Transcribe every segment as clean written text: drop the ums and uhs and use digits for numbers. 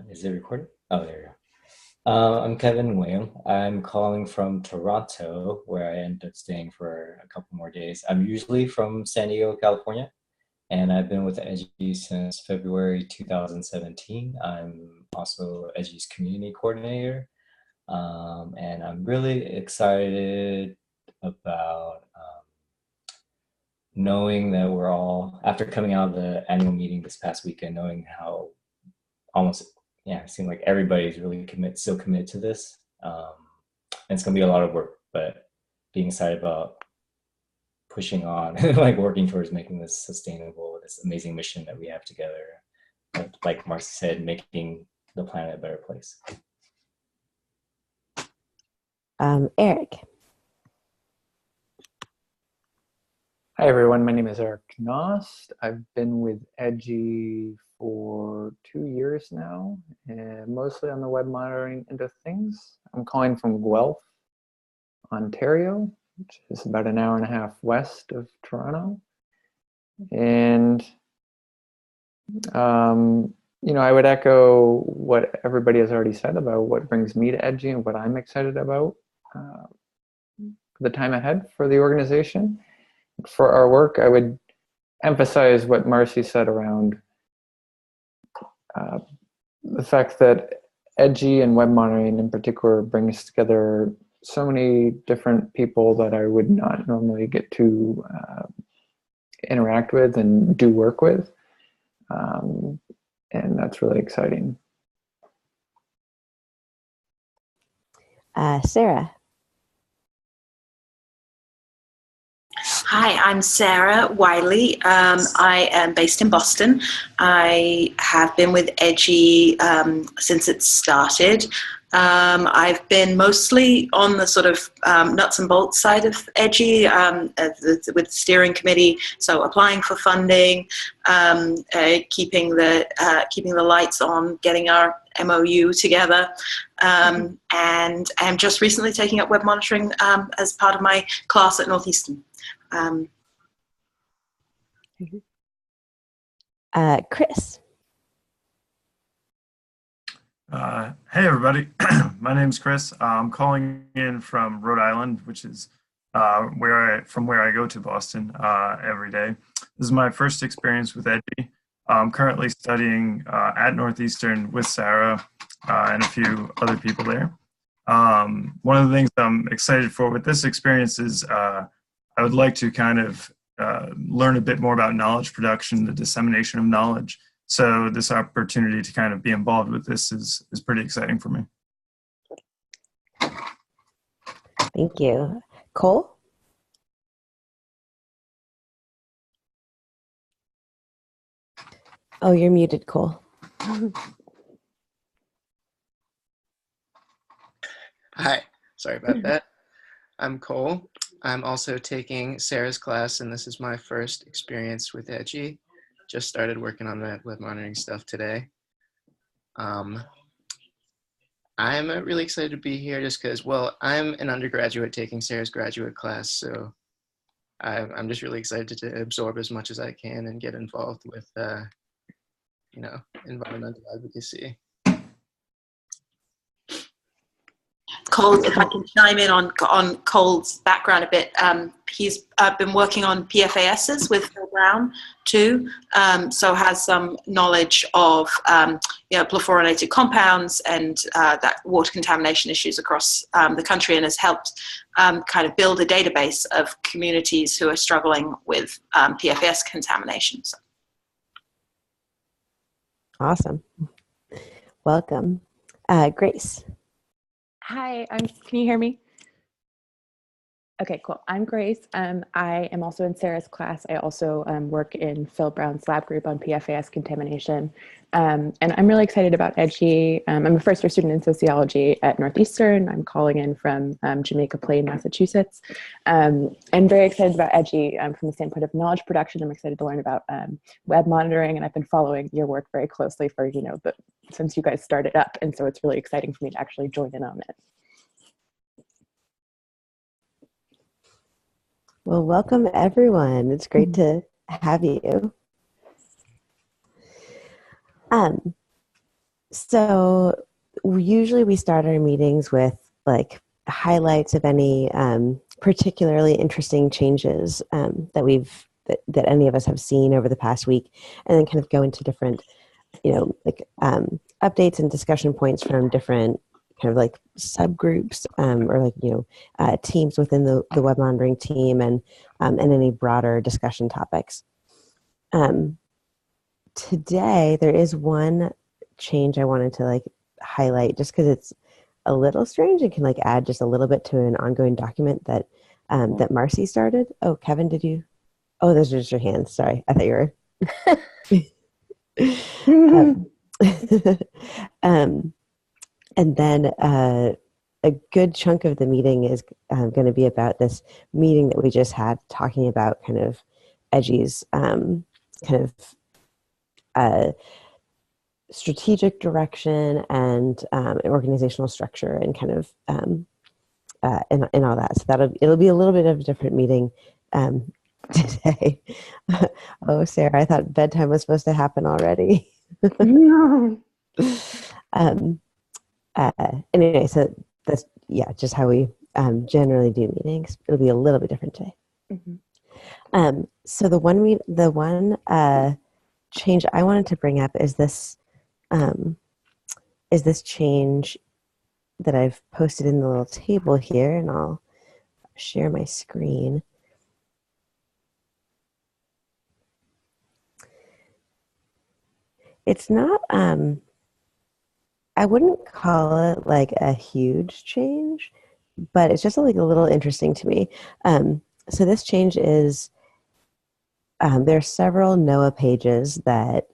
Is it recording? Oh, there you go. I'm Kevin Wang. I'm calling from Toronto, where I ended up staying for a couple more days. I'm usually from San Diego, California, and I've been with Edgy since February 2017. I'm also Edgy's community coordinator, and I'm really excited about knowing that we're all, after coming out of the annual meeting this past weekend, knowing how almost it seemed like everybody's really still committed to this. And it's gonna be a lot of work, but being excited about pushing on like working towards making this sustainable, this amazing mission that we have together. Like Marcy said, making the planet a better place. Eric. Hi everyone, my name is Eric Knost. I've been with Edgy for 2 years now, and mostly on the web monitoring end of things. I'm calling from Guelph, Ontario, which is about an hour and a half west of Toronto. And I would echo what everybody has already said about what brings me to Edgy and what I'm excited about for the time ahead for the organization. For our work, I would emphasize what Marcy said around the fact that Edgy and web monitoring in particular brings together so many different people that I would not normally get to interact with and do work with. And that's really exciting. Sarah. Hi, I'm Sarah Wiley. I am based in Boston. I have been with Edgy since it started. I've been mostly on the sort of nuts and bolts side of Edgy with the steering committee, so applying for funding, keeping the lights on, getting our MOU together, and I'm just recently taking up web monitoring as part of my class at Northeastern. Chris. Hey everybody, my name's Chris. I'm calling in from Rhode Island, which is where I go to Boston every day. This is my first experience with Edgy. I'm currently studying at Northeastern with Sarah and a few other people there. One of the things I'm excited for with this experience is I would like to kind of learn a bit more about knowledge production, the dissemination of knowledge. So this opportunity to kind of be involved with this is pretty exciting for me. Thank you. Cole? Oh, you're muted, Cole. Hi, sorry about that. I'm Cole. I'm also taking Sarah's class, and this is my first experience with Edgy. Just started working on that web monitoring stuff today. I'm really excited to be here just because, well, I'm an undergraduate taking Sarah's graduate class, so I'm just really excited to absorb as much as I can and get involved with, environmental advocacy. Cole, if I can chime in on Cole's background a bit, he's been working on PFASs with Phil Brown too, so has some knowledge of perfluorinated compounds and that water contamination issues across the country, and has helped kind of build a database of communities who are struggling with PFAS contamination. So. Awesome. Welcome. Grace. Hi, can you hear me? Okay, cool. I'm Grace. I am also in Sarah's class. I also work in Phil Brown's lab group on PFAS contamination. And I'm really excited about Edgy. I'm a first year student in sociology at Northeastern. I'm calling in from Jamaica Plain, Massachusetts. And very excited about Edgy from the standpoint of knowledge production. I'm excited to learn about web monitoring, and I've been following your work very closely for, since you guys started up. And so it's really exciting for me to actually join in on it. Well, welcome everyone. It's great to have you. So usually we start our meetings with like highlights of any particularly interesting changes that any of us have seen over the past week, and then kind of go into different, updates and discussion points from different kind of like subgroups or like teams within the web monitoring team, and any broader discussion topics. Today there is one change I wanted to like highlight just because it's a little strange and can like add just a little bit to an ongoing document that Marcy started. Oh, Kevin, did you? Oh, those are just your hands. Sorry, I thought you were. And then a good chunk of the meeting is going to be about this meeting that we just had, talking about kind of Edgy's kind of strategic direction and organizational structure and kind of and all that. So it'll be a little bit of a different meeting today. Oh, Sarah, I thought bedtime was supposed to happen already. No. Anyway, so that's just how we generally do meetings. It'll be a little bit different today. Mm-hmm. So the one change I wanted to bring up is this change that I've posted in the little table here, and I'll share my screen. It's not, I wouldn't call it like a huge change, but it's just like a little interesting to me. So this change is, there are several NOAA pages that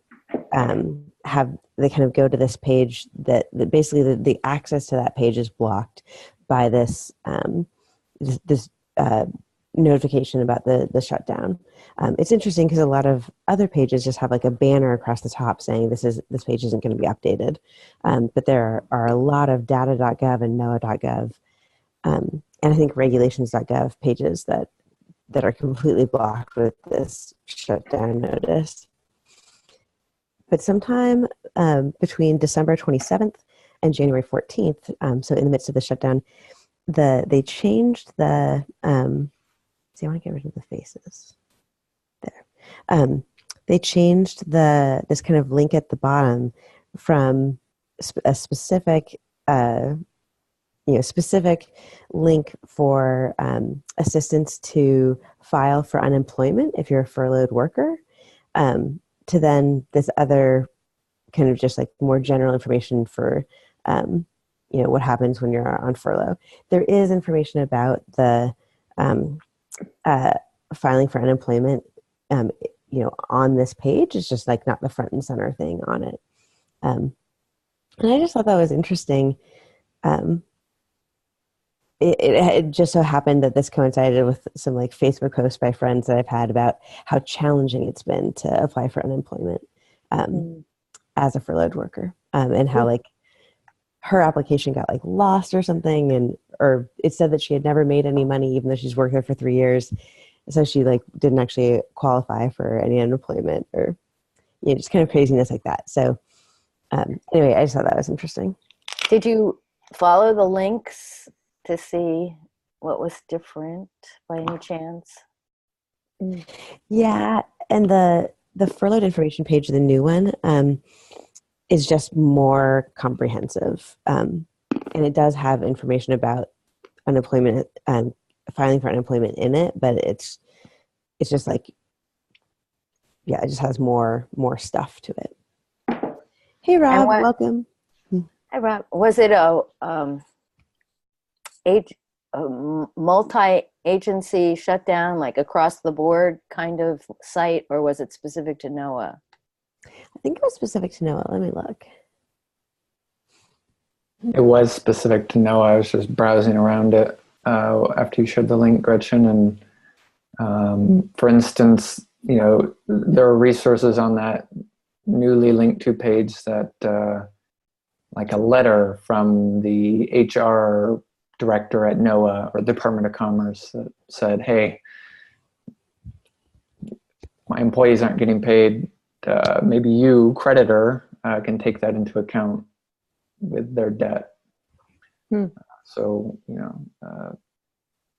they kind of go to this page that basically the access to that page is blocked by this notification about the shutdown. It's interesting because a lot of other pages just have like a banner across the top saying this page isn't going to be updated. But there are a lot of data.gov and NOAA.gov and I think regulations.gov pages that are completely blocked with this shutdown notice. But sometime between December 27th and January 14th, so in the midst of the shutdown, they changed the see, I want to get rid of the faces. There. They changed this kind of link at the bottom from a specific specific link for assistance to file for unemployment if you're a furloughed worker, to then this other kind of just like more general information for what happens when you're on furlough. There is information about the filing for unemployment, on this page. It's just like not the front and center thing on it. And I just thought that was interesting. It just so happened that this coincided with some like Facebook posts by friends that I've had about how challenging it's been to apply for unemployment as a furloughed worker, and how like her application got like lost or something, or it said that she had never made any money even though she's worked there for 3 years, so she like didn't actually qualify for any unemployment, or just kind of craziness like that. So anyway, I just thought that was interesting. Did you follow the links to see what was different by any chance? Yeah, and the furloughed information page, the new one, is just more comprehensive, and it does have information about unemployment and filing for unemployment in it, but it's just like, it just has more stuff to it. Hey Rob, welcome. Hi Rob. Was it a multi-agency shutdown, like across the board kind of site, or was it specific to NOAA? I think it was specific to NOAA. Let me look. It was specific to NOAA. I was just browsing around it after you shared the link, Gretchen. And for instance, there are resources on that newly linked to page that like a letter from the HR director at NOAA or Department of Commerce that said, hey, my employees aren't getting paid. Maybe you, creditor, can take that into account with their debt. Hmm. So,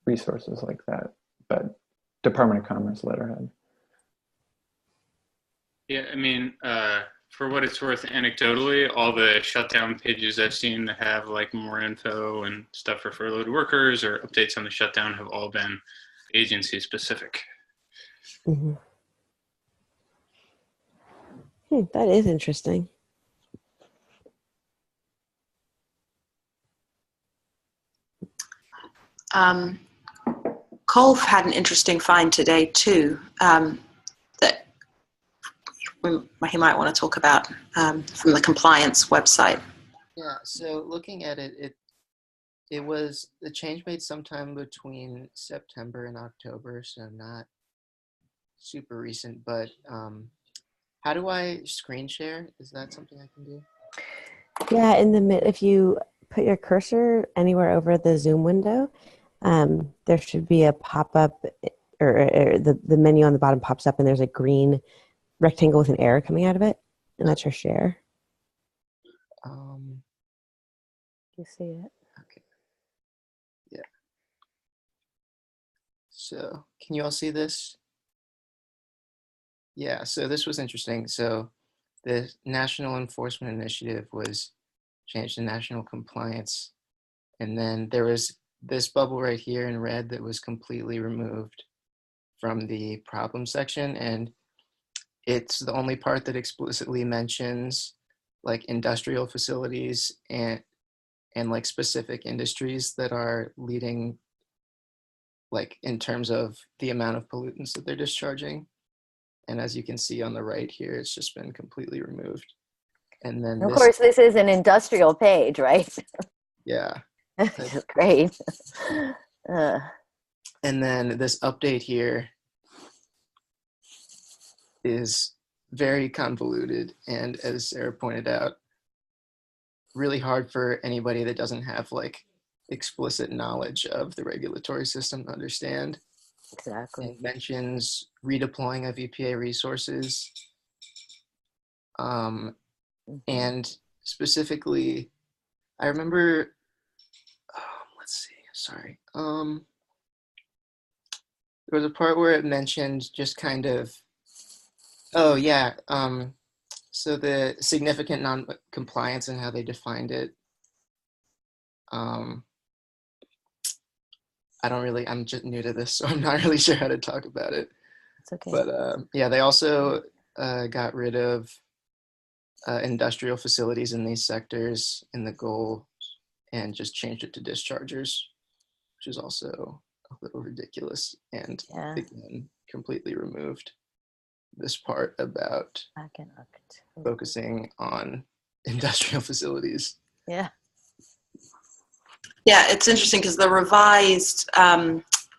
resources like that, but Department of Commerce letterhead. Yeah, I mean, for what it's worth, anecdotally, all the shutdown pages I've seen that have like more info and stuff for furloughed workers or updates on the shutdown have all been agency specific. Mm-hmm. That is interesting. Cole had an interesting find today too, that he might want to talk about from the compliance website. Yeah, so looking at it, it was the change made sometime between September and October, so not super recent, but how do I screen share? Is that something I can do? Yeah, if you put your cursor anywhere over the Zoom window, there should be a pop-up, or the menu on the bottom pops up, and there's a green rectangle with an arrow coming out of it, and that's your share. You see it? Okay. Yeah. So can you all see this? Yeah, so this was interesting. So the National Enforcement Initiative was changed to National Compliance. And then there was this bubble right here in red that was completely removed from the problem section. And it's the only part that explicitly mentions like industrial facilities and like specific industries that are leading, like in terms of the amount of pollutants that they're discharging. And as you can see on the right here, it's just been completely removed. And then Of course, this is an industrial page, right? Yeah. Which is great. And then this update here is very convoluted. And as Sarah pointed out, really hard for anybody that doesn't have like explicit knowledge of the regulatory system to understand. Exactly. It mentions redeploying of EPA resources. And specifically, I remember, let's see, sorry. There was a part where it mentioned just kind of, oh yeah, so the significant non-compliance and how they defined it. I'm just new to this, so I'm not really sure how to talk about it. It's okay. But yeah, they also got rid of industrial facilities in these sectors in the goal and just changed it to dischargers, which is also a little ridiculous, and again, completely removed this part about focusing on industrial facilities. Yeah. Yeah, it's interesting because the revised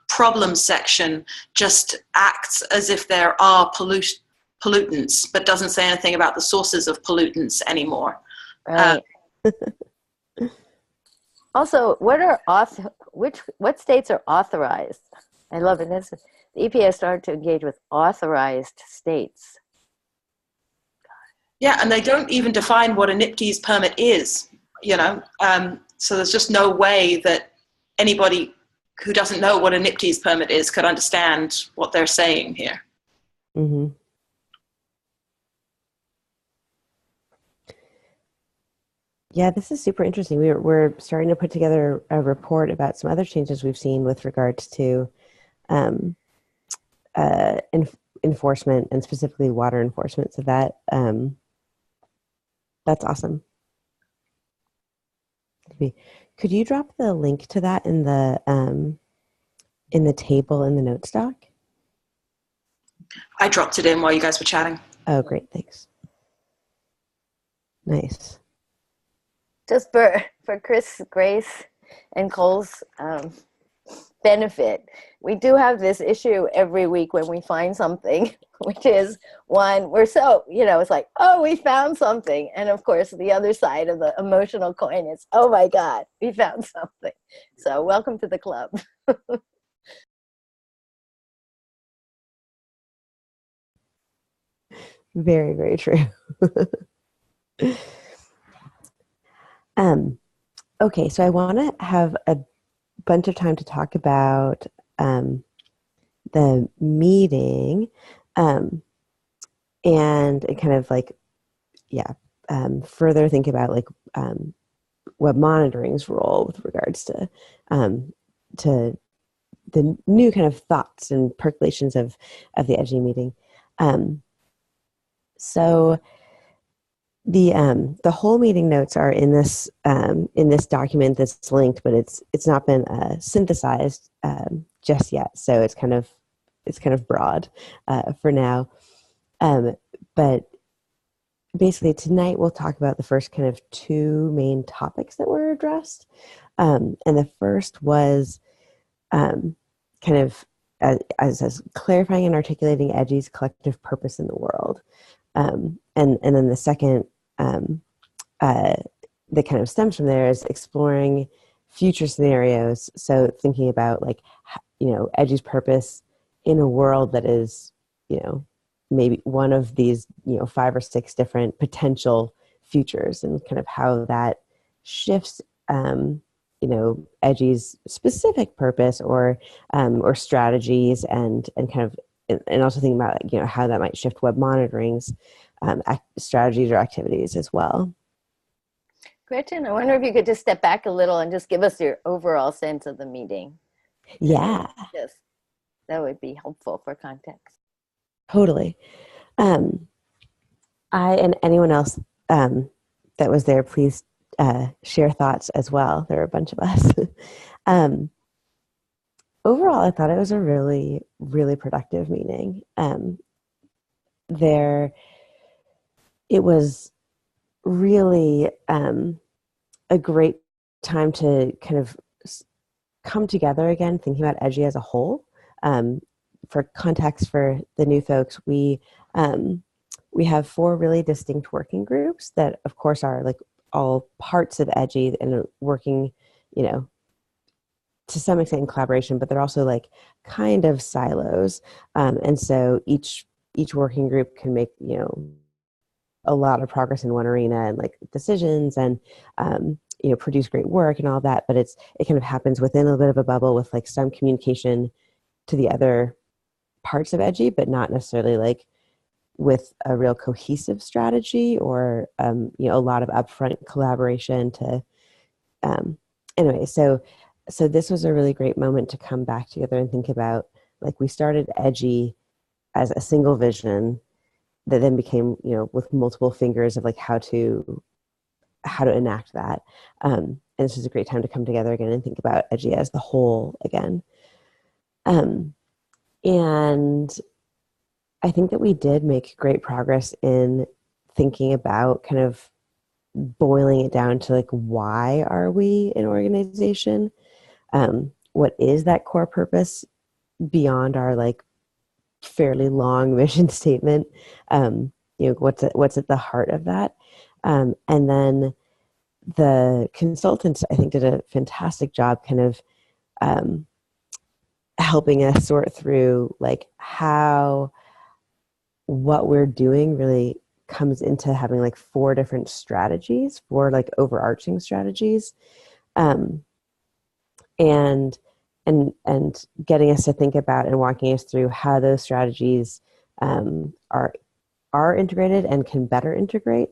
problem section just acts as if there are pollutants, but doesn't say anything about the sources of pollutants anymore. Right. Also, what states are authorized? I love it. The EPA started to engage with authorized states. Yeah, and they don't even define what a NIPTES permit is, so there's just no way that anybody who doesn't know what a NIPTES permit is could understand what they're saying here. Mm-hmm. Yeah, this is super interesting. We're starting to put together a report about some other changes we've seen with regards to enforcement, and specifically water enforcement. So that's awesome. Could you drop the link to that in the table in the notes doc? I dropped it in while you guys were chatting. Oh, great. Thanks. Nice. Just for Chris, Grace, and Cole's benefit, we do have this issue every week when we find something, which is one, we're so, it's like, oh, we found something. And of course, the other side of the emotional coin is, oh my God, we found something. So welcome to the club. Very, very true. Okay, so I want to have a bunch of time to talk about the meeting, and kind of like, yeah, further think about like web monitoring's role with regards to the new kind of thoughts and percolations of the Edgy meeting. So the whole meeting notes are in this document that's linked, but it's not been synthesized just yet. So it's kind of broad for now. But basically tonight we'll talk about the first kind of two main topics that were addressed. And the first was kind of as clarifying and articulating Edgy's collective purpose in the world. And then the second that kind of stems from there is exploring future scenarios. So thinking about like, Edgy's purpose in a world that is, maybe one of these, 5 or 6 different potential futures, and kind of how that shifts, Edgy's specific purpose or strategies, and kind of, and also thinking about, how that might shift web monitoring's strategies or activities as well. Gretchen, I wonder if you could just step back a little and just give us your overall sense of the meeting. Yeah. Yes, that would be helpful for context. Totally. I and anyone else that was there, please share thoughts as well. There are a bunch of us. Overall, I thought it was a really, really productive meeting. It was really a great time to kind of come together again, thinking about Edgy as a whole. For context for the new folks, we have 4 really distinct working groups that, of course, are like all parts of Edgy and working, to some extent in collaboration, but they're also like kind of silos. And so each working group can make, a lot of progress in one arena and like decisions and, produce great work and all that. But it kind of happens within a bit of a bubble with like some communication to the other parts of Edgy, but not necessarily like with a real cohesive strategy or, a lot of upfront collaboration to, anyway, so this was a really great moment to come back together and think about, like, we started Edgy as a single vision that then became, with multiple fingers of like how to enact that. And this is a great time to come together again and think about Edgy as the whole again. And I think that we did make great progress in thinking about kind of boiling it down to like, why are we an organization? What is that core purpose beyond our like fairly long mission statement? What's at the heart of that? And then the consultants, I think, did a fantastic job kind of helping us sort through like how what we're doing really comes into having like 4 different strategies, 4 like overarching strategies, and getting us to think about and walking us through how those strategies are integrated and can better integrate,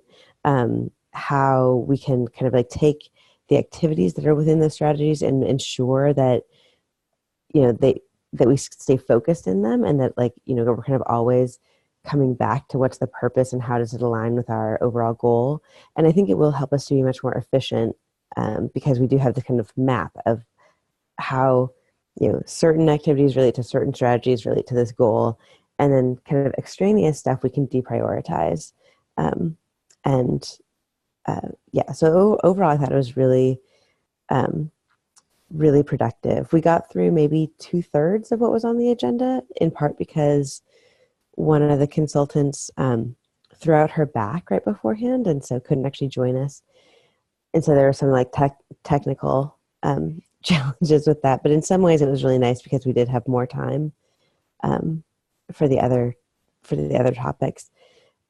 how we can kind of like take the activities that are within those strategies and ensure that that we stay focused in them, and that like we're kind of always coming back to what's the purpose and how does it align with our overall goal. And I think it will help us to be much more efficient, because we do have the kind of map of how certain activities relate to certain strategies, relate to this goal, and then kind of extraneous stuff we can deprioritize. So overall I thought it was really really productive. We got through maybe 2/3 of what was on the agenda, in part because one of the consultants threw out her back right beforehand, and so couldn't actually join us. And so there were some like technical challenges with that. But in some ways it was really nice because we did have more time for the other topics.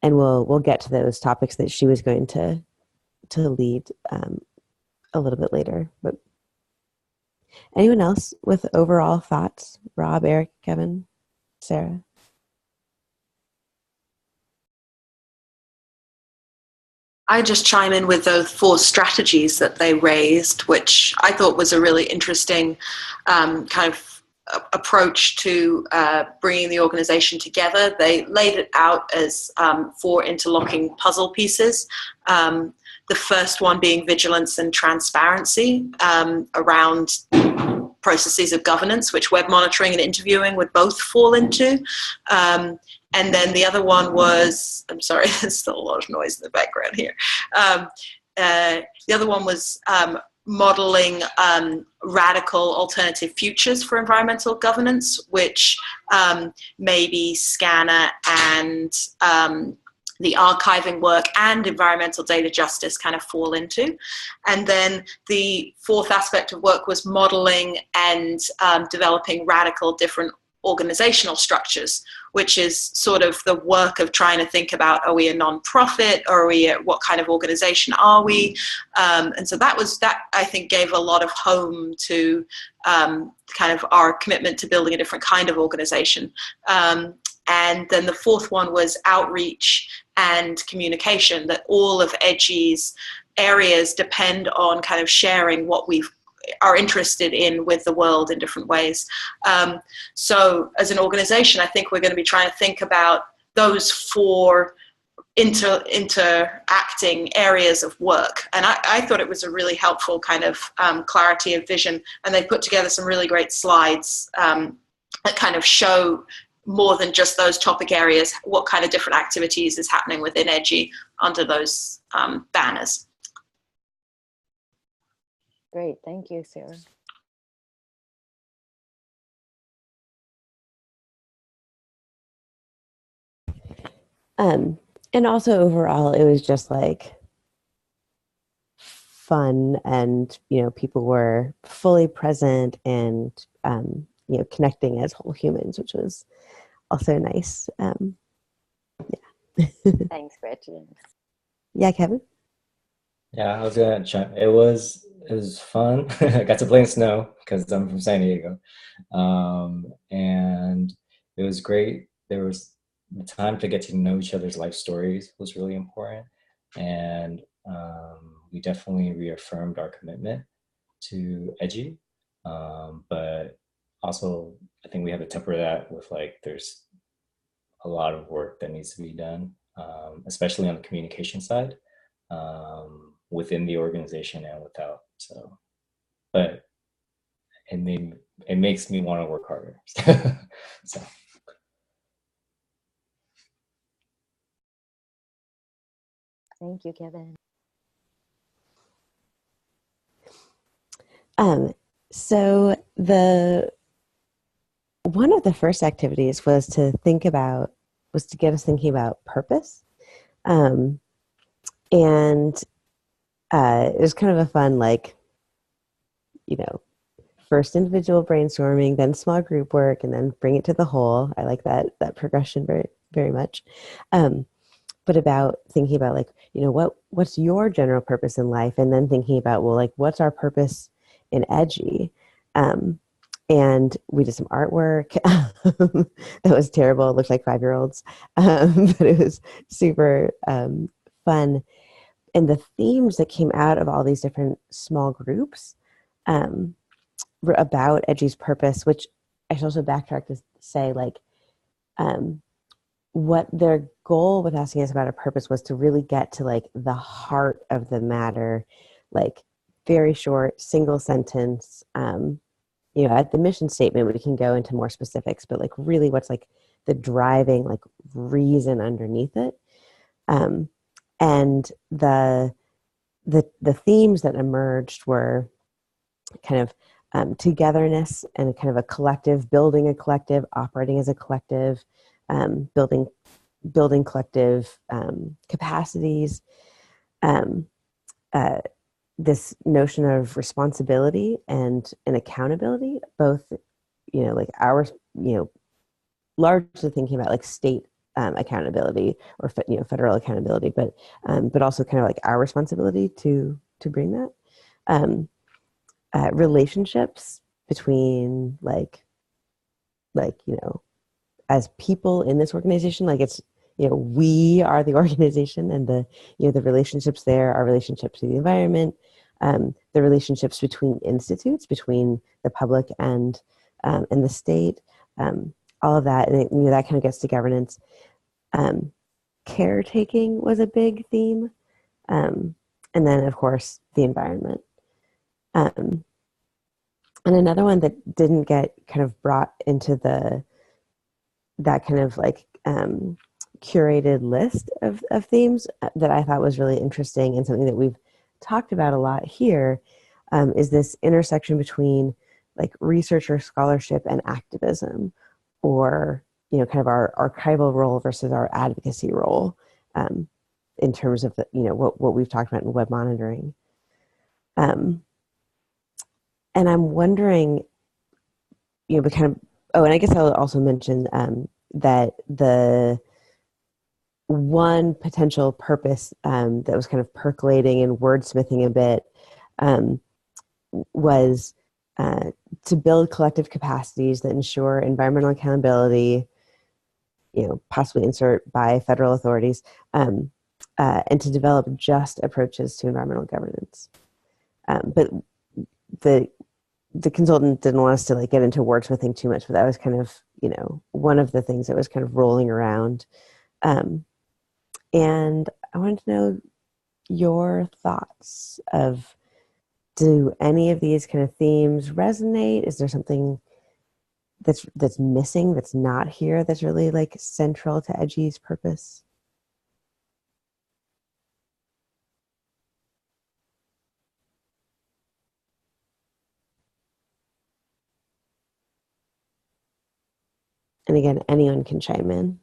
And we'll get to those topics that she was going to lead a little bit later. But anyone else with overall thoughts? Rob, Eric, Kevin, Sarah? I just chime in with those 4 strategies that they raised, which I thought was a really interesting kind of approach to bringing the organization together. They laid it out as 4 interlocking puzzle pieces. The first one being vigilance and transparency around processes of governance, which web monitoring and interviewing would both fall into. And then the other one was, I'm sorry, there's still a lot of noise in the background here. The other one was modeling radical alternative futures for environmental governance, which maybe Scanner and the archiving work and environmental data justice kind of fall into. And then the 4th aspect of work was modeling and developing radical different organizational structures, which is sort of the work of trying to think about, are we a non-profit, or what kind of organization are we? And so that I think gave a lot of home to kind of our commitment to building a different kind of organization. And then the 4th one was outreach and communication, that all of EDGI's areas depend on kind of sharing what we are interested in with the world in different ways. So as an organization, I think we're going to be trying to think about those 4 interacting areas of work. And I thought it was a really helpful kind of clarity of vision. And they put together some really great slides that kind of show more than just those topic areas, what kind of different activities is happening within EDGI under those banners. Great, thank you, Sarah. And also overall, it was just like fun, and people were fully present and connecting as whole humans, which was also nice. Yeah. Thanks, Gretchen. Yeah, Kevin. Yeah, I was gonna chime. It was fun. I got to play in snow because I'm from San Diego, and it was great. There was the time to get to know each other's life stories was really important, and we definitely reaffirmed our commitment to EDGI. But also, I think we have to temper that with there's a lot of work that needs to be done, especially on the communication side. Within the organization and without. So, but it makes me want to work harder. So. Thank you, Kevin. So one of the first activities was to get us thinking about purpose. And it was kind of a fun, first individual brainstorming, then small group work, and then bring it to the whole. I like that progression very, very much. But about thinking about what's your general purpose in life, and then thinking about, what's our purpose in EDGI? And we did some artwork that was terrible. It looked like 5-year-olds, but it was super fun. And the themes that came out of all these different small groups were about EDGI's purpose, which I should also backtrack to say, what their goal with asking us about our purpose was to really get to the heart of the matter, very short, single sentence. At the mission statement, we can go into more specifics, but really what's the driving reason underneath it. And the themes that emerged were kind of togetherness and kind of a collective, building a collective, operating as a collective, building collective capacities, this notion of responsibility and accountability, both, ours, largely thinking about state accountability or federal accountability, but also kind of our responsibility to bring that. relationships between as people in this organization, it's, we are the organization, and the relationships there are relationships to the environment, the relationships between institutes, between the public and the state, all of that, and that kind of gets to governance. Caretaking was a big theme, and then of course the environment. And another one that didn't get kind of brought into that kind of curated list of themes that I thought was really interesting, and something that we've talked about a lot here, is this intersection between research or scholarship and activism, or kind of our archival role versus our advocacy role, in terms of what we've talked about in web monitoring. And I'm wondering, but kind of, and I guess I'll also mention that the one potential purpose that was kind of percolating and wordsmithing a bit was to build collective capacities that ensure environmental accountability, possibly insert by federal authorities, and to develop just approaches to environmental governance. But the consultant didn't want us to get into wordsmithing too much, but that was kind of, one of the things that was kind of rolling around. And I wanted to know your thoughts of, do any of these kind of themes resonate? Is there something that's missing, that's not here, that's really central to EDGI's purpose? And again, anyone can chime in.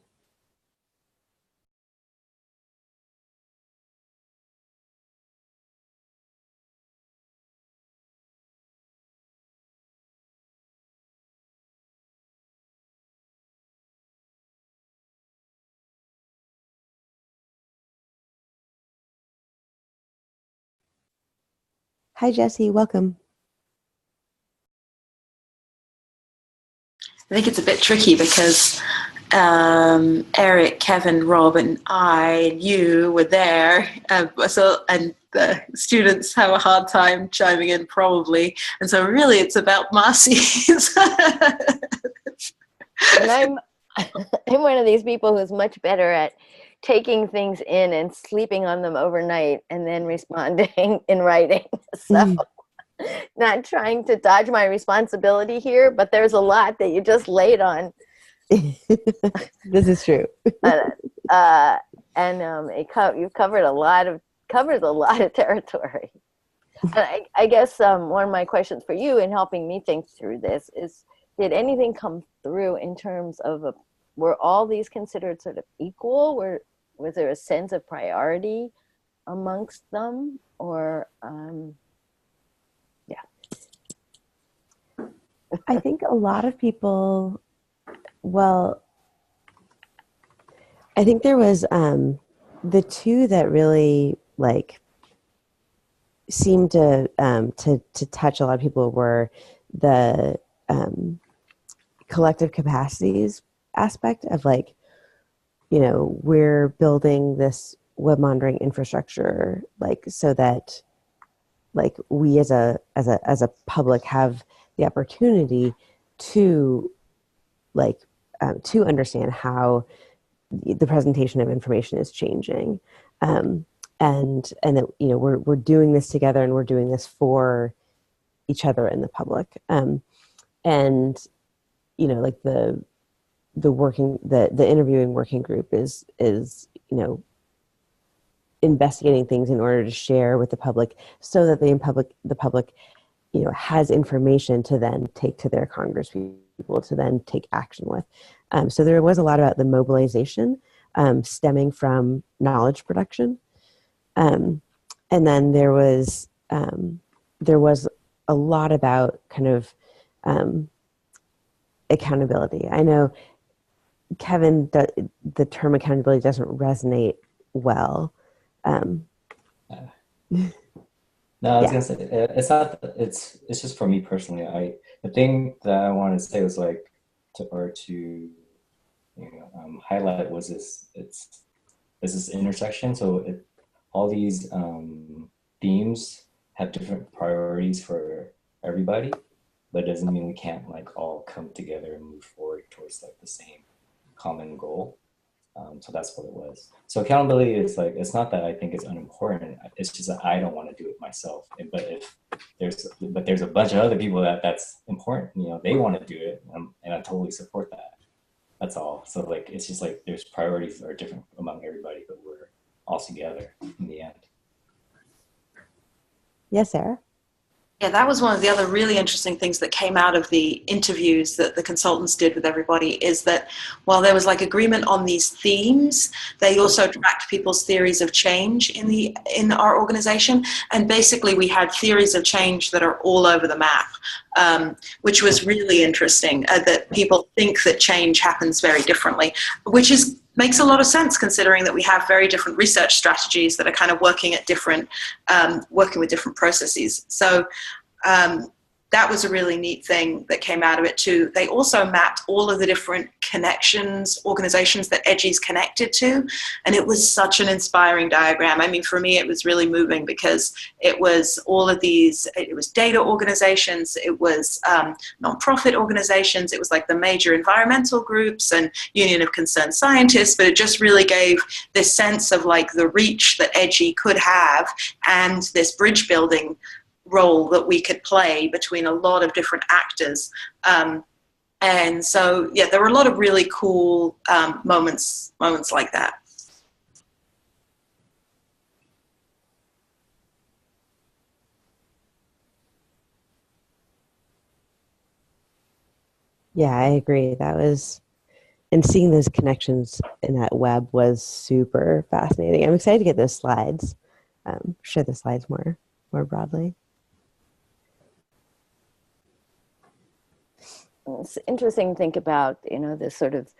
Hi, Jesse. Welcome. I think it's a bit tricky because Eric, Kevin, Rob, and you were there, and the students have a hard time chiming in probably, and so really it's about Marcy's. And I'm one of these people who's much better at taking things in and sleeping on them overnight and then responding in writing. So not trying to dodge my responsibility here, but there's a lot that you just laid on. This is true. You've covered a lot of territory. And I guess one of my questions for you in helping me think through this is, did anything come through in terms of were all these considered sort of equal? Was there a sense of priority amongst them, or I think a lot of people, I think there was the two that really seemed to touch a lot of people were the collective capacities aspect of we're building this web monitoring infrastructure so that we as a public have the opportunity to to understand how the presentation of information is changing, and that we're doing this together, and we're doing this for each other and the public, and the interviewing working group is investigating things in order to share with the public, so that the public has information to then take to their Congress people to then take action with. So there was a lot about the mobilization stemming from knowledge production, and then there was a lot about kind of accountability. I know, Kevin, the term accountability doesn't resonate well. No, I was Yeah. gonna say it's not. It's just for me personally. The thing that I wanted to say was like to highlight was this intersection. So all these themes have different priorities for everybody, but it doesn't mean we can't like all come together and move forward towards like the same common goal. So that's what it was. So accountability is like, it's not that I think it's unimportant. It's just that I don't want to do it myself. But there's a bunch of other people that's important. They want to do it, and I totally support that. That's all. So like, it's just like there's priorities that are different among everybody, but we're all together in the end. Yes, Sarah. Yeah, that was one of the other really interesting things that came out of the interviews that the consultants did with everybody, is that while there was like agreement on these themes, they also tracked people's theories of change in our organization. And basically we had theories of change that are all over the map, which was really interesting, that people think that change happens very differently, which makes a lot of sense considering that we have very different research strategies that are kind of working with different processes. So that was a really neat thing that came out of it too. They also mapped all of the different connections, organizations that EDGI's connected to, and it was such an inspiring diagram. I mean, for me, it was really moving because it was all of these, it was data organizations, it was nonprofit organizations, it was like the major environmental groups and Union of Concerned Scientists, but it just really gave this sense of like the reach that EDGI could have and this bridge building role that we could play between a lot of different actors. And so, yeah, there were a lot of really cool moments like that. Yeah, I agree. And seeing those connections in that web was super fascinating. I'm excited to get those slides, share the slides more broadly. It's interesting to think about, this sort of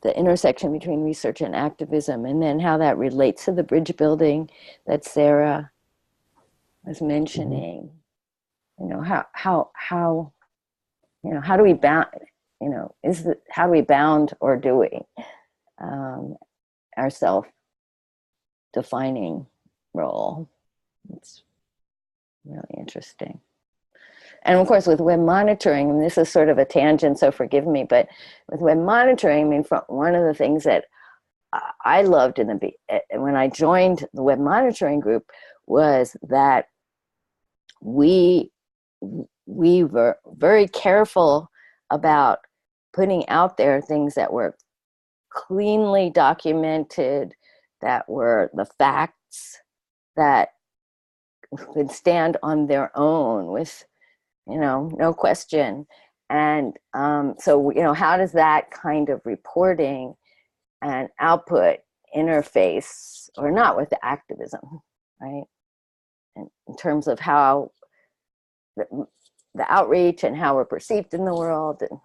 the intersection between research and activism, and then how that relates to the bridge building that Sarah was mentioning. How do we bound, how do we bound, or do we, our self-defining role? It's really interesting. And of course, with web monitoring, and this is sort of a tangent, so forgive me, but with web monitoring, I mean, one of the things that I loved when I joined the web monitoring group was that we were very careful about putting out there things that were cleanly documented, that were the facts, that could stand on their own with no question. And so, how does that kind of reporting and output interface or not with the activism, right? In terms of how the outreach and how we're perceived in the world, and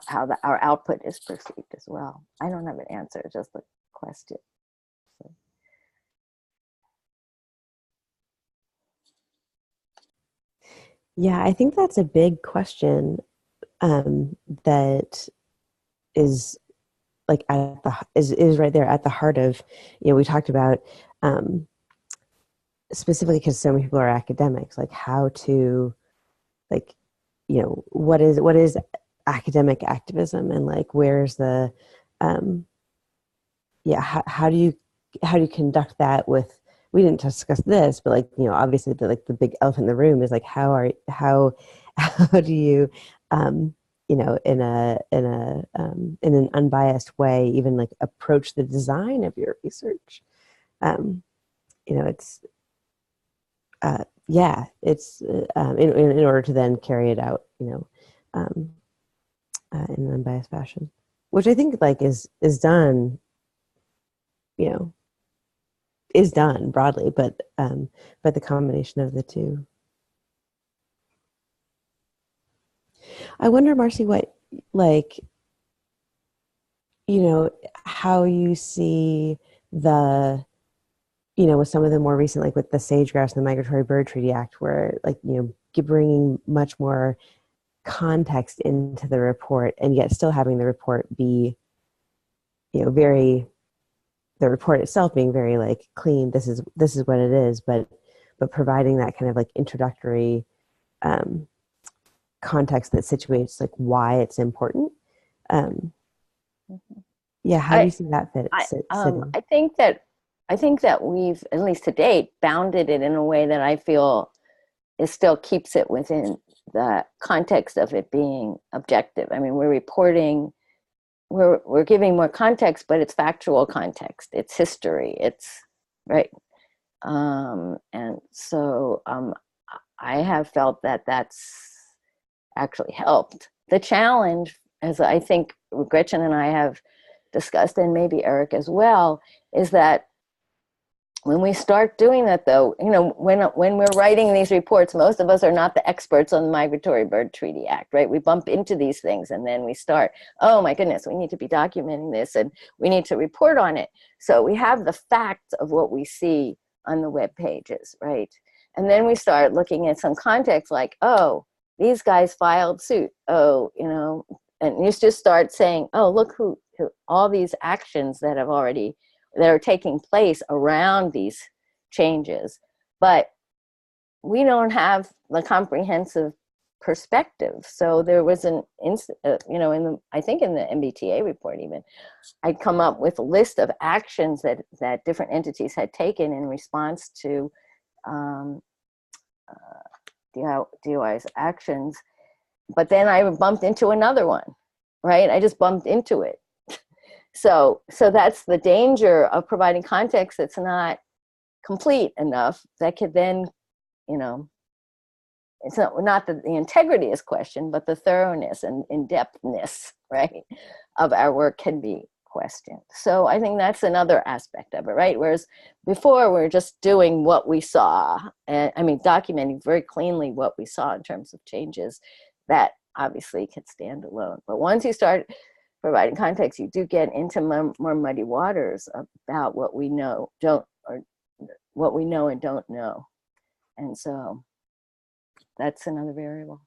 how our output is perceived as well. I don't have an answer, just a question. So. Yeah, I think that's a big question that is like is right there at the heart of, we talked about specifically because so many people are academics, like how to, like, what is academic activism, and like where's the how do you conduct that with, we didn't discuss this, but like, obviously the big elephant in the room is like how do you in an unbiased way even like approach the design of your research. It's in order to then carry it out in an unbiased fashion, which I think like is done, is done broadly, but the combination of the two. I wonder, Marcy, what, like, how you see the, with some of the more recent, like with the sage grouse and the Migratory Bird Treaty Act, where like, bringing much more context into the report and yet still having the report be, the report itself being very like clean. This is what it is, but providing that kind of like introductory context that situates like why it's important. Yeah, how do you see that fit? I think that we've, at least to date, bounded it in a way that I feel it still keeps it within the context of it being objective. I mean, we're reporting, we're giving more context, but it's factual context, it's history, it's right. And so I have felt that that's actually helped. The challenge, as I think Gretchen and I have discussed, and maybe Eric as well, is that when we start doing that, though, when we're writing these reports, most of us are not the experts on the Migratory Bird Treaty Act, right? We bump into these things and then we start, oh my goodness, we need to be documenting this and we need to report on it. So we have the facts of what we see on the web pages, right? And then we start looking at some context like, oh, these guys filed suit. Oh, and you just start saying, oh, look who all these actions that are taking place around these changes. But we don't have the comprehensive perspective. So there was I think in the MBTA report even, I'd come up with a list of actions that different entities had taken in response to DOI's actions. But then I bumped into another one, right? I just bumped into it. So that's the danger of providing context that's not complete enough that could then, it's not that the integrity is questioned, but the thoroughness and in-depthness, right, of our work can be questioned. So I think that's another aspect of it, right? Whereas before we're just doing what we saw, and documenting very cleanly what we saw in terms of changes that obviously could stand alone. But once you start providing context, you do get into more muddy waters about what we know, what we know and don't know. And so that's another variable.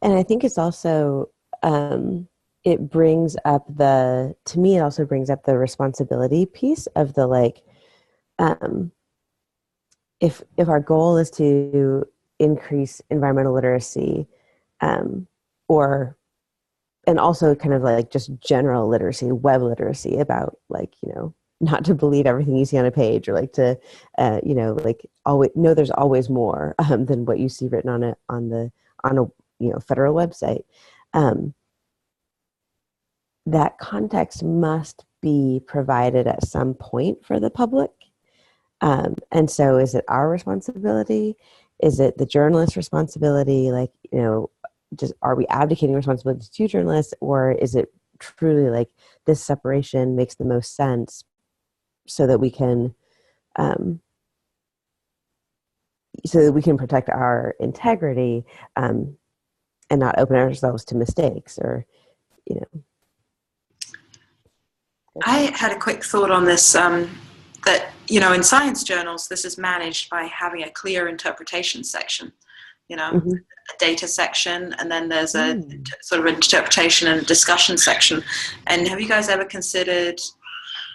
And I think it's also, it brings up to me, it also brings up the responsibility piece of the, like, if our goal is to increase environmental literacy, and also kind of like just general literacy, web literacy about, like, not to believe everything you see on a page, or like to, like always know there's always more than what you see written on a federal website. That context must be provided at some point for the public. And so is it our responsibility? Is it the journalist's responsibility? Like, just, are we abdicating responsibility to journalists, or is it truly like this separation makes the most sense so that we can protect our integrity, and not open ourselves to mistakes, or I had a quick thought on this, that, in science journals, this is managed by having a clear interpretation section, Mm-hmm. a data section, and then there's a sort of interpretation and discussion section. And have you guys ever considered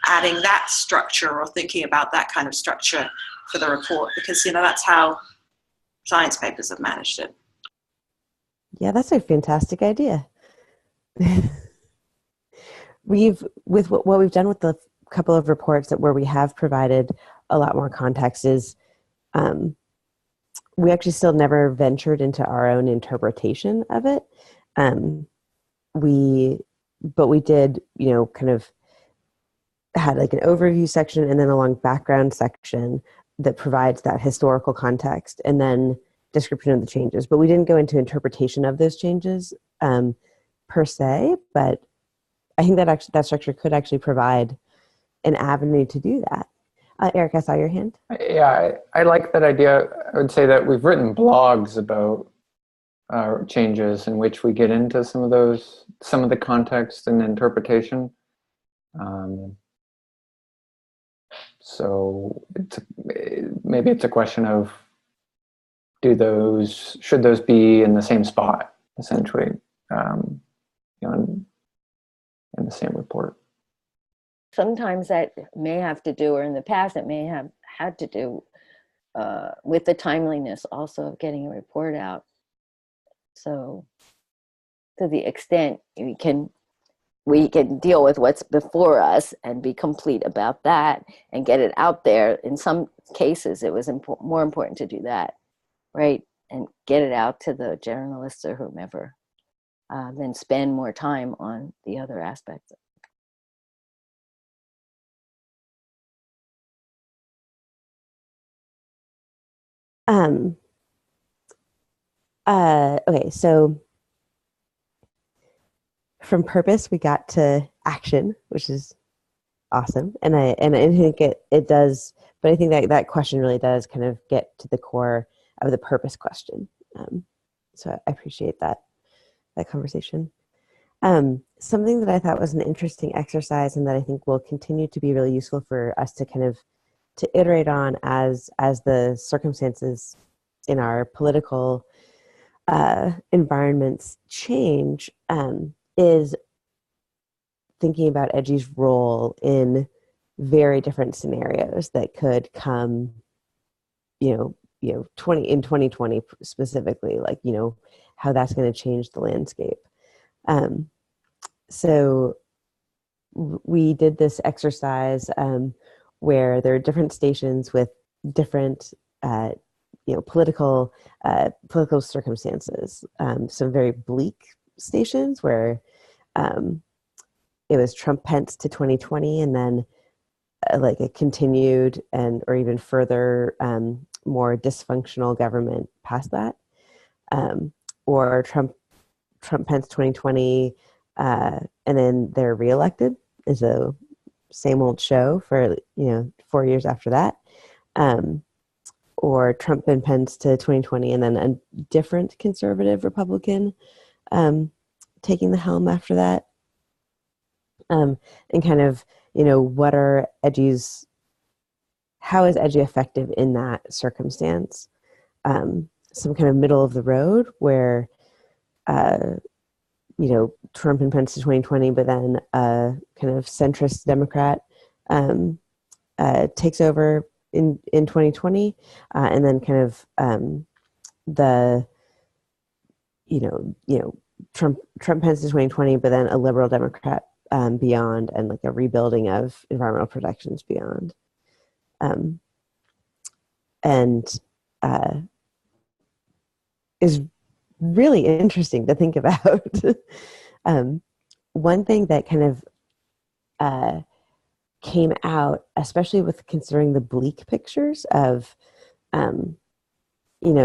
adding that structure, or thinking about that kind of structure for the report? Because, that's how science papers have managed it. Yeah, that's a fantastic idea. With what we've done with the couple of reports where we have provided a lot more context is, we actually still never ventured into our own interpretation of it. But we did, kind of had like an overview section and then a long background section that provides that historical context and then description of the changes. But we didn't go into interpretation of those changes per se, but I think that structure could actually provide an avenue to do that. Eric, I saw your hand. Yeah, I like that idea. I would say that we've written blogs about changes in which we get into some of the context and interpretation. So maybe it's a question of should those be in the same spot, essentially, in the same report. Sometimes that may have to do, or in the past it may have had to do with the timeliness also of getting a report out. So to the extent we can deal with what's before us and be complete about that and get it out there. In some cases, it was more important to do that, right? And get it out to the journalists or whomever, than spend more time on the other aspects. Okay, so from purpose we got to action, which is awesome, and I think it does, but I think that question really does kind of get to the core of the purpose question. So I appreciate that conversation. Something that I thought was an interesting exercise, and that I think will continue to be really useful for us to kind of to iterate on as the circumstances in our political environments change, is thinking about EDGI's role in very different scenarios that could come, 2020 specifically, like, how that's going to change the landscape. So we did this exercise where there are different stations with different political circumstances. Some very bleak stations where it was Trump-Pence to 2020, and then like a continued or even further more dysfunctional government past that, or Trump-Pence 2020, and then they're reelected is a same old show for 4 years after that. Or Trump and Pence to 2020, and then a different conservative Republican taking the helm after that. And kind of, what are how is EDGI effective in that circumstance? Some kind of middle of the road where, Trump and Pence to 2020, but then a kind of centrist Democrat takes over in 2020, and then kind of the Trump Pence to 2020, but then a liberal Democrat beyond, and like a rebuilding of environmental protections beyond, and is really interesting to think about. One thing that kind of came out, especially with considering the bleak pictures of,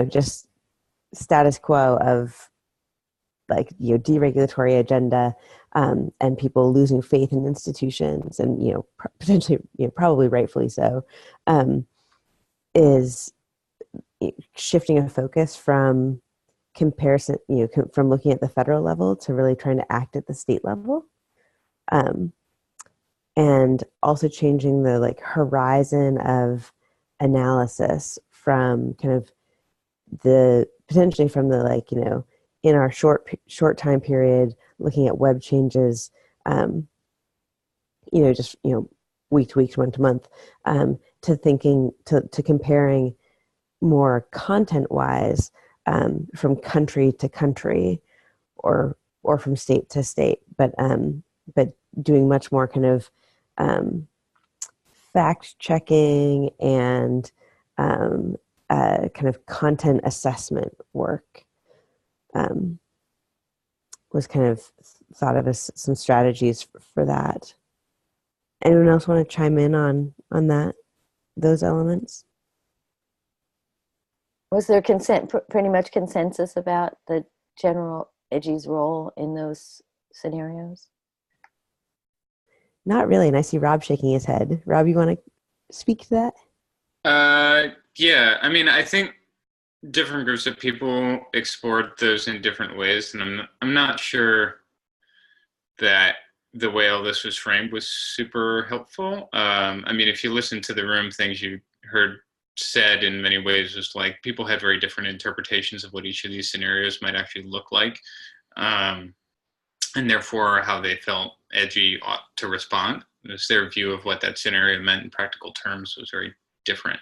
just status quo of like, deregulatory agenda, and people losing faith in institutions, and, potentially, probably rightfully so, is shifting a focus from comparison, from looking at the federal level to really trying to act at the state level. And also changing the like horizon of analysis from kind of potentially from the like, in our short time period, looking at web changes, just, week to week, month to month, to thinking, to comparing more content wise, from country to country, or from state to state, but doing much more kind of fact checking and kind of content assessment work, was kind of thought of as some strategies for that. Anyone else want to chime in on those elements? Was there pretty much consensus about the general EDGI's role in those scenarios? Not really, and I see Rob shaking his head. Rob, you want to speak to that? Yeah, I mean, I think different groups of people explored those in different ways, and I'm not sure that the way all this was framed was super helpful. I mean, if you listen to the room, things you heard said in many ways was like people had very different interpretations of what each of these scenarios might actually look like, and therefore how they felt edgy ought to respond. Because their view of what that scenario meant in practical terms was very different.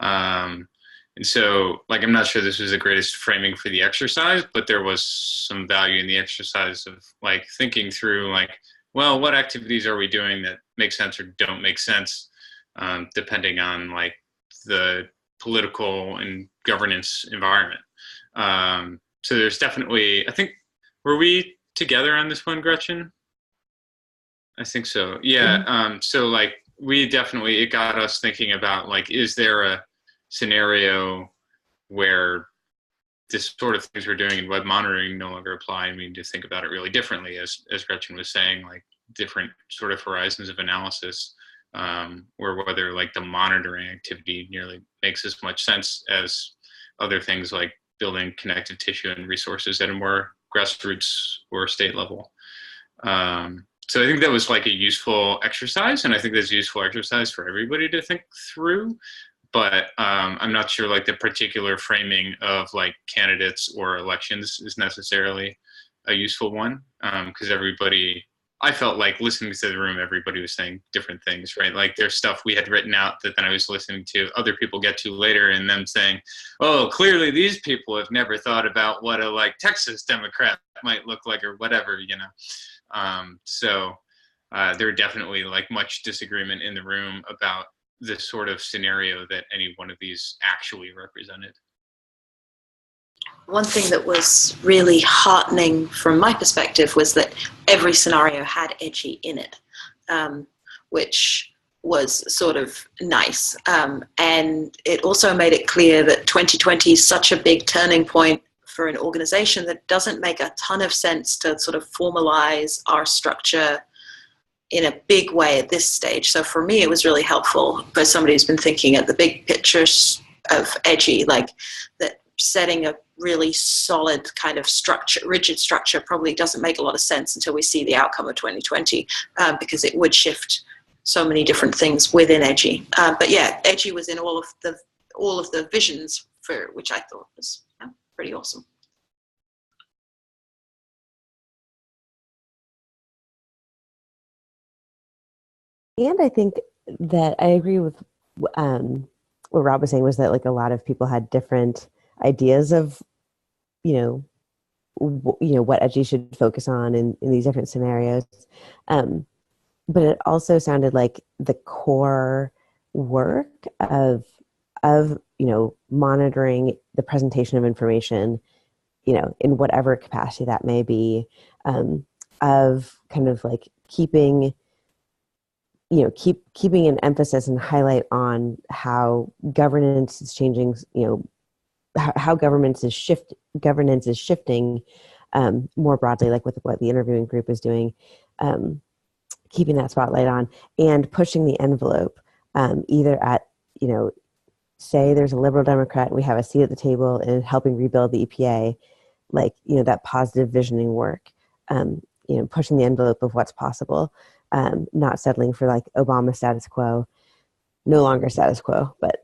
And so, like, I'm not sure this was the greatest framing for the exercise, but there was some value in the exercise of like thinking through like, well, what activities are we doing that make sense or don't make sense, depending on like the political and governance environment. So there's definitely, I think, were we together on this one, Gretchen? I think so. Yeah. So like we definitely, it got us thinking about like, is there a scenario where this sort of things we're doing in web monitoring no longer apply, and we need to think about it really differently, as Gretchen was saying, like different sort of horizons of analysis, or whether like the monitoring activity nearly makes as much sense as other things like building connective tissue and resources at a more grassroots or state level. So I think that was like a useful exercise, and I think that's a useful exercise for everybody to think through. But I'm not sure like the particular framing of like candidates or elections is necessarily a useful one, because everybody, I felt like listening to the room, everybody was saying different things, right? Like there's stuff we had written out that then I was listening to other people get to later, and them saying, oh, clearly these people have never thought about what a like Texas Democrat might look like or whatever, you know. So there were definitely like much disagreement in the room about the sort of scenario that any one of these actually represented. One thing that was really heartening from my perspective was that every scenario had edgy in it, which was sort of nice. And it also made it clear that 2020 is such a big turning point for an organization that doesn't make a ton of sense to sort of formalize our structure in a big way at this stage. So for me, it was really helpful for somebody who's been thinking at the big pictures of edgy, like that setting a really solid kind of structure, rigid structure probably doesn't make a lot of sense until we see the outcome of 2020, because it would shift so many different things within edgy. But yeah, edgy was in all of the visions, for which I thought was pretty awesome. And I think that I agree with what Rob was saying, was that like a lot of people had different ideas of, what edgy should focus on in these different scenarios. But it also sounded like the core work of monitoring the presentation of information, in whatever capacity that may be, of kind of like keeping an emphasis and highlight on how governance is changing, how governance is shifting more broadly, like with what the interviewing group is doing, keeping that spotlight on and pushing the envelope, either at, say there's a liberal Democrat, we have a seat at the table in helping rebuild the EPA, like, that positive visioning work, pushing the envelope of what's possible. Not settling for like Obama status quo, no longer status quo, but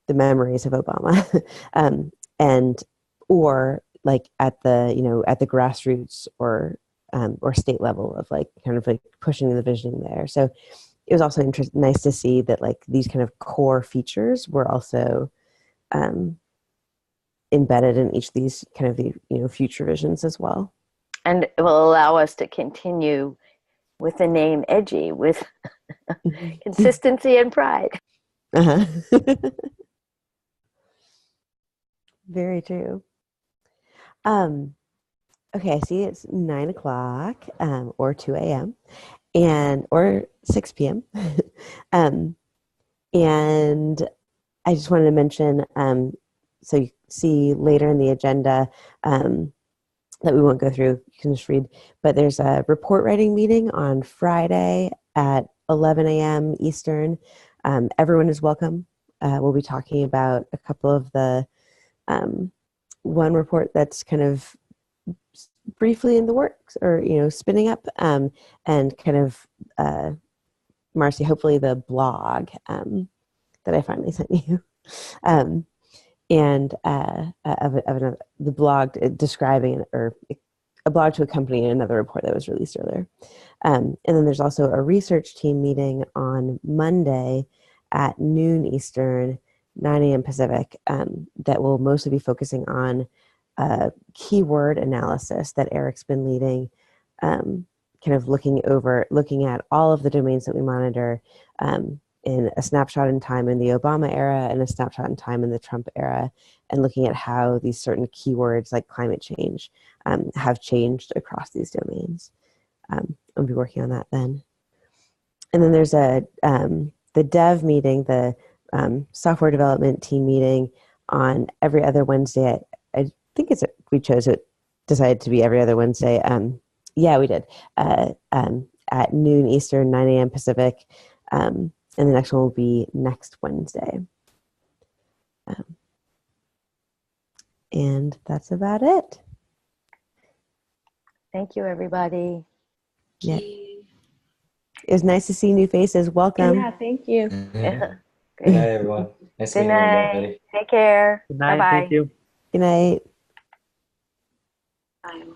the memories of Obama, or like at the grassroots or state level of like kind of like pushing the vision there. So it was also nice to see that like these kind of core features were also embedded in each of these kind of the future visions as well, and it will allow us to continue with the name edgy, with consistency and pride. Uh-huh. Very true. Okay, I see it's 9 o'clock, or 2 a.m. or 6 p.m. And I just wanted to mention, so you see later in the agenda, that we won't go through, you can just read, but there's a report writing meeting on Friday at 11 a.m. Eastern. Everyone is welcome. We'll be talking about a couple of the, one report that's kind of briefly in the works, or spinning up, and kind of Marcy, hopefully the blog that I finally sent you, and the blog describing, or a blog to accompany another report that was released earlier. And then there's also a research team meeting on Monday at noon Eastern, 9 a.m. Pacific, that will mostly be focusing on keyword analysis that Eric's been leading, kind of looking at all of the domains that we monitor, in a snapshot in time in the Obama era and a snapshot in time in the Trump era, and looking at how these certain keywords like climate change have changed across these domains. I'll be working on that then. And then there's the dev meeting, the software development team meeting on every other Wednesday. I think decided to be every other Wednesday. Yeah, we did. At noon Eastern, 9 a.m. Pacific. And the next one will be next Wednesday. And that's about it. Thank you, everybody. Yeah. It was nice to see new faces. Welcome. Yeah, thank you. Yeah. Good night, everyone. Nice Good meeting night. everybody. Take care. Good night. Bye-bye. Thank you. Good night. Bye.